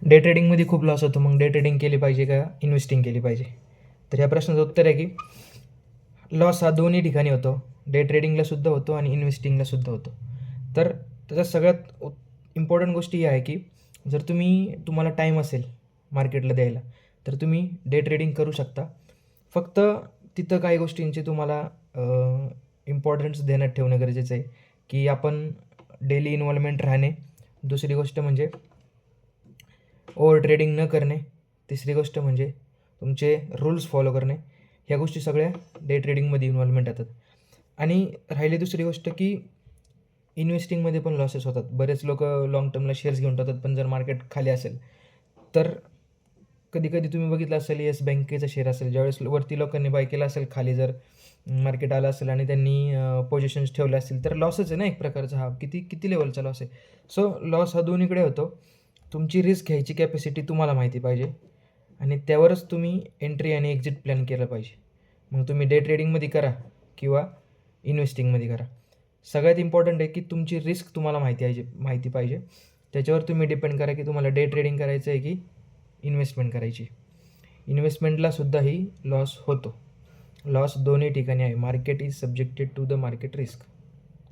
Day ट्रेडिंगमध्ये खूप loss होतो. मग डे ट्रेडिंग केली पाहिजे का इन्व्हेस्टिंग केली पाहिजे? तर ह्या प्रश्नाचं उत्तर आहे की लॉस हा दोन्ही ठिकाणी होतो. डे ट्रेडिंगलासुद्धा होतो आणि इन्व्हेस्टिंगलासुद्धा होतो. तर त्याच्यात सगळ्यात इम्पॉर्टंट गोष्ट ही आहे की जर तुम्हाला टाईम असेल मार्केटला द्यायला, तर तुम्ही डे ट्रेडिंग करू शकता. फक्त तिथं काही गोष्टींची तुम्हाला इम्पॉर्टन्स ध्यानात ठेवणं गरजेचं आहे, की आपण डेली इन्व्हॉल्वमेंट राहणे. दुसरी गोष्ट म्हणजे ओव्हर ट्रेडिंग न करणे. तिसरी गोष्ट म्हणजे तुमचे रूल्स फॉलो करणे. ह्या गोष्टी सगळ्या डे ट्रेडिंगमध्ये इन्व्हॉल्वमेंट येतात. आणि राहिली दुसरी गोष्ट की इन्व्हेस्टिंगमध्ये पण लॉसेस होतात. बरेच लोकं लाँग टर्मला शेअर्स घेऊन टाकतात, पण जर मार्केट खाली असेल तर कधी-कधी तुम्ही बघितलं असेल येस बँकेचा शेअर असेल, ज्यावेळेस वरती लोकांनी बाय केला असेल, खाली जर मार्केट आलं असेल आणि त्यांनी पोझिशन्स ठेवल्या असतील, तर लॉसच आहे ना एक प्रकारचा हा. किती किती लेव्हलचा लॉस आहे. सो लॉस हा दोन्हीकडे होतो. तुमची रिस्क घ्यायची कॅपॅसिटी तुम्हाला माहिती पाहिजे आणि त्यावरच तुम्ही एंट्री आणि एक्झिट प्लॅन केला पाहिजे. मग तुम्ही डे ट्रेडिंगमध्ये करा किंवा इन्व्हेस्टिंगमध्ये करा. सगळ्यात इम्पॉर्टंट आहे की तुमची रिस्क तुम्हाला माहिती पाहिजे. त्याच्यावर तुम्ही डिपेंड करा की तुम्हाला डे ट्रेडिंग करायचं आहे की इन्व्हेस्टमेंट करायची. इन्व्हेस्टमेंटलासुद्धाही लॉस होतो. लॉस दोन्ही ठिकाणी आहे. Market is subjected to the market risk.